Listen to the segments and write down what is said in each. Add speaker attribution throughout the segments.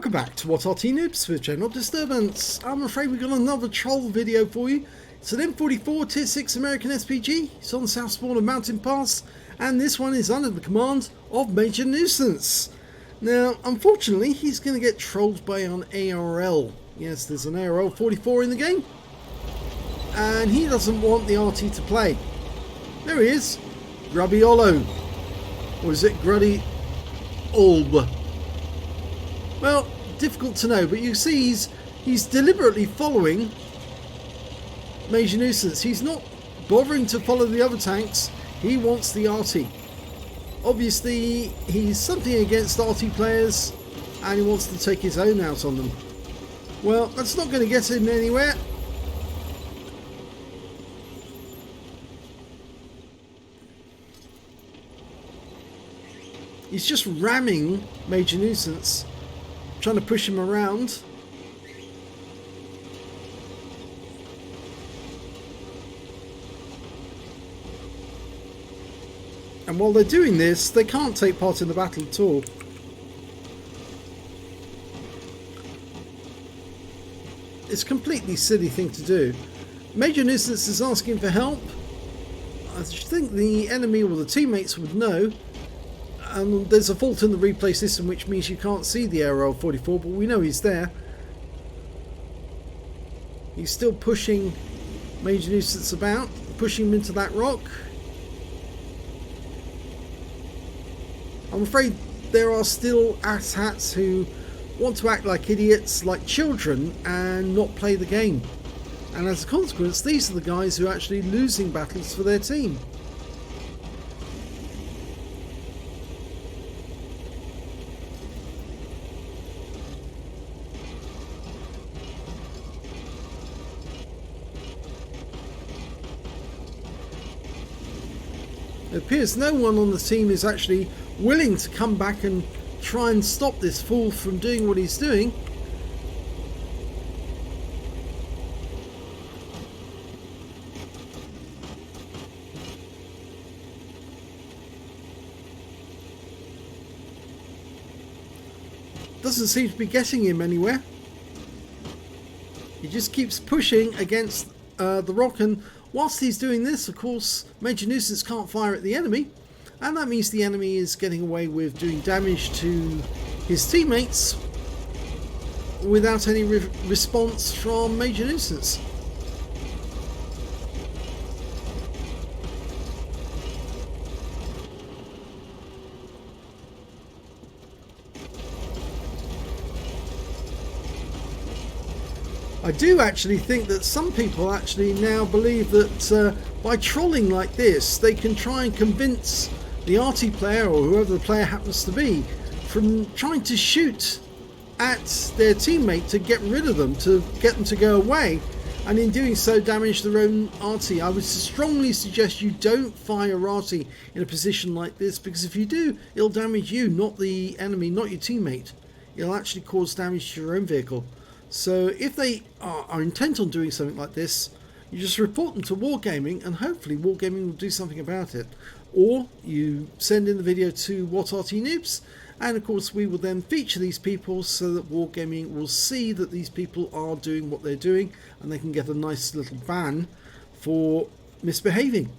Speaker 1: Welcome back to What Arty Noobs for General Disturbance. I'm afraid we've got another troll video for you. It's an M44 Tier 6 American SPG. It's on the south spawn of Mountain Pass, and this one is under the command of Major Nuisance. Now, unfortunately, he's going to get trolled by an ARL. Yes, there's an ARL 44 in the game, and he doesn't want the Arty to play. There he is, GrubyOlo. Or is it GrubyOlo? Well, difficult to know, but you see he's deliberately following Major Nuisance. He's not bothering to follow the other tanks. He wants the Arty. Obviously, he's something against Arty players, and he wants to take his own out on them. Well, that's not going to get him anywhere. He's just ramming Major Nuisance, trying to push him around. And while they're doing this, they can't take part in the battle at all. It's a completely silly thing to do. Major Nuisance is asking for help. I think the enemy or the teammates would know. And there's a fault in the replay system, which means you can't see the ARL 44, but we know he's there. He's still pushing Major Nuisance about, pushing him into that rock. I'm afraid there are still asshats who want to act like idiots, like children, and not play the game. And as a consequence, these are the guys who are actually losing battles for their team. It appears no one on the team is actually willing to come back and try and stop this fool from doing what he's doing. Doesn't seem to be getting him anywhere. He just keeps pushing against the rock, and whilst he's doing this, of course, Major Nuisance can't fire at the enemy, and that means the enemy is getting away with doing damage to his teammates without any response from Major Nuisance. I do actually think that some people actually now believe that by trolling like this, they can try and convince the Arty player, or whoever the player happens to be, from trying to shoot at their teammate to get rid of them, to get them to go away, and in doing so damage their own Arty. I would strongly suggest you don't fire Arty in a position like this, because if you do, it'll damage you, not the enemy, not your teammate. It'll actually cause damage to your own vehicle. So if they are intent on doing something like this, you just report them to Wargaming, and hopefully Wargaming will do something about it. Or you send in the video to What Arty Noobs, and of course we will then feature these people so that Wargaming will see that these people are doing what they're doing, and they can get a nice little ban for misbehaving.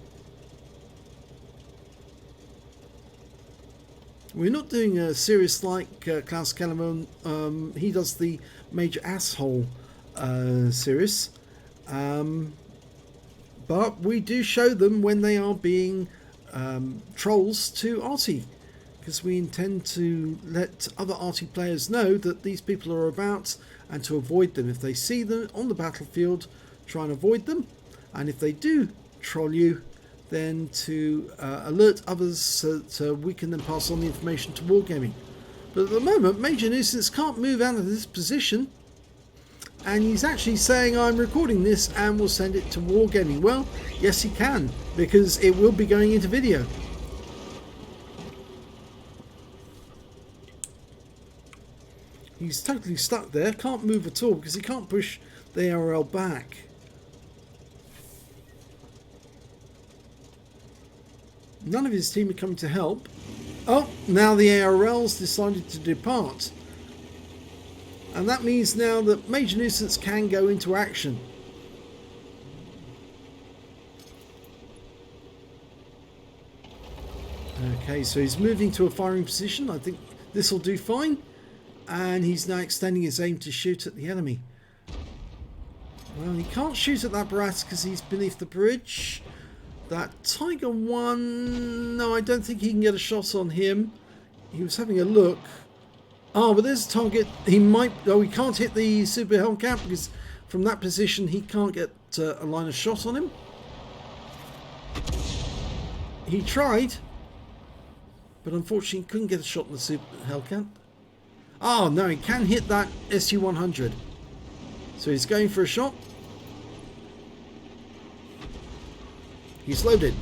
Speaker 1: We're not doing a series like Klaus Kellerman. He does the Major Asshole series, but we do show them when they are being trolls to Arty, because we intend to let other Arty players know that these people are about, and to avoid them. If they see them on the battlefield, try and avoid them, and if they do troll you, then to alert others so we can then pass on the information to Wargaming. But at the moment, Major Nuisance can't move out of this position, and he's actually saying, I'm recording this and will send it to Wargaming. Well, yes he can, because it will be going into video. He's totally stuck there, can't move at all, because he can't push the ARL back. None of his team are coming to help. Oh, now the ARL's decided to depart. And that means now that Major Nuisance can go into action. Okay, so he's moving to a firing position. I think this will do fine. And he's now extending his aim to shoot at the enemy. Well, he can't shoot at that Barras because he's beneath the bridge. That Tiger 1... No, I don't think he can get a shot on him. He was having a look. Oh, but there's a target. He might... Oh, he can't hit the Super Hellcat because from that position he can't get a line of shot on him. He tried, but unfortunately he couldn't get a shot on the Super Hellcat. Oh, no, he can hit that SU-100. So he's going for a shot. He's loaded.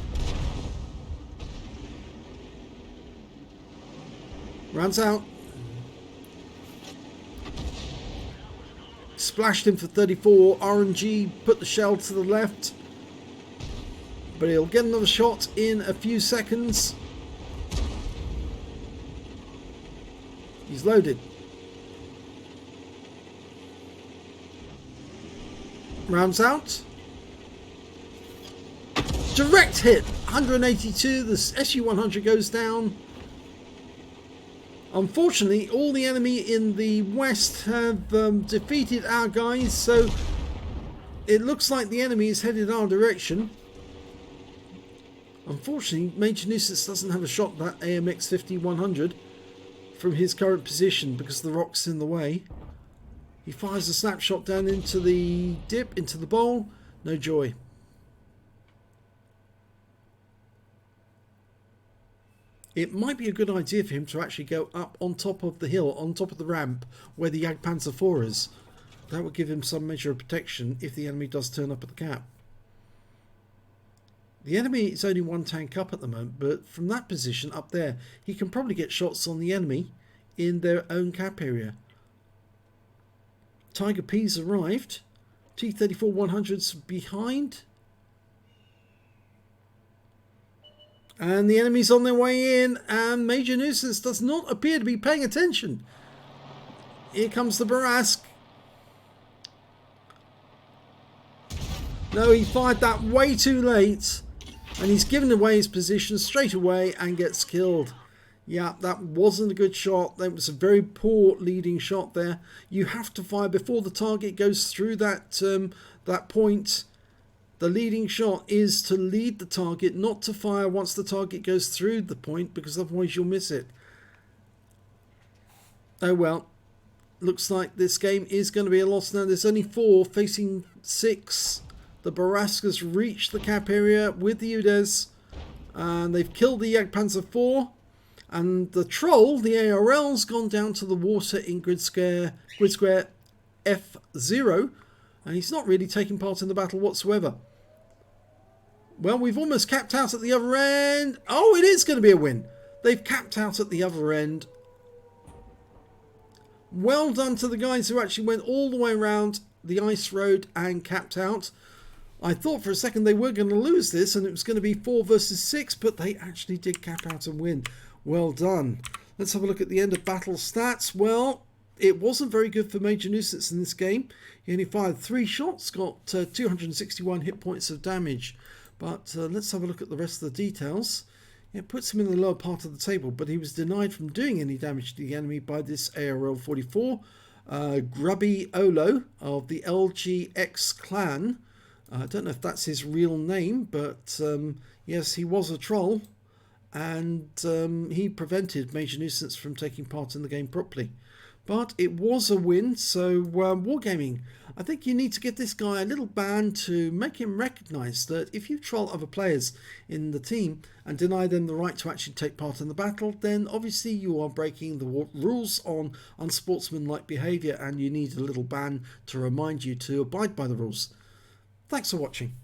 Speaker 1: Rounds out. Splashed him for 34. RNG put the shell to the left. But he'll get another shot in a few seconds. He's loaded. Rounds out. Direct hit. 182. The SU-100 goes down. Unfortunately, all the enemy in the west have defeated our guys, so it looks like the enemy is headed our direction. Unfortunately, Major Nuisance doesn't have a shot at that AMX 50-100 from his current position because the rock's in the way. He fires a snapshot down into the dip, into the bowl. No joy. It might be a good idea for him to actually go up on top of the hill, on top of the ramp, where the Jagdpanzer IV is. That would give him some measure of protection if the enemy does turn up at the cap. The enemy is only one tank up at the moment, but from that position up there, he can probably get shots on the enemy in their own cap area. Tiger P's arrived. T-34-100's behind. And the enemy's on their way in, and Major Nuisance does not appear to be paying attention. Here comes the Barras. No, he fired that way too late, and he's given away his position straight away and gets killed. Yeah, that wasn't a good shot. That was a very poor leading shot there. You have to fire before the target goes through that point. The leading shot is to lead the target, not to fire once the target goes through the point, because otherwise you'll miss it. Oh well. Looks like this game is going to be a loss now. There's only 4 facing 6. The Baraskas reached the cap area with the UDES. And they've killed the Jagdpanzer IV. And the Troll, the ARL's gone down to the water in grid square F0. And he's not really taking part in the battle whatsoever. Well, we've almost capped out at the other end. Oh, it is going to be a win. They've capped out at the other end. Well done to the guys who actually went all the way around the ice road and capped out. I thought for a second they were going to lose this and it was going to be 4 versus 6, but they actually did cap out and win. Well done. Let's have a look at the end of battle stats. Well, it wasn't very good for Major Nuisance in this game. He only fired 3 shots, got 261 hit points of damage. But let's have a look at the rest of the details. It puts him in the lower part of the table, but he was denied from doing any damage to the enemy by this ARL-44. GrubyOlo of the LGX clan. I don't know if that's his real name, but yes, he was a troll. And he prevented Major Nuisance from taking part in the game properly. But it was a win, so Wargaming, I think you need to give this guy a little ban to make him recognise that if you troll other players in the team and deny them the right to actually take part in the battle, then obviously you are breaking the rules on unsportsmanlike behaviour, and you need a little ban to remind you to abide by the rules. Thanks for watching.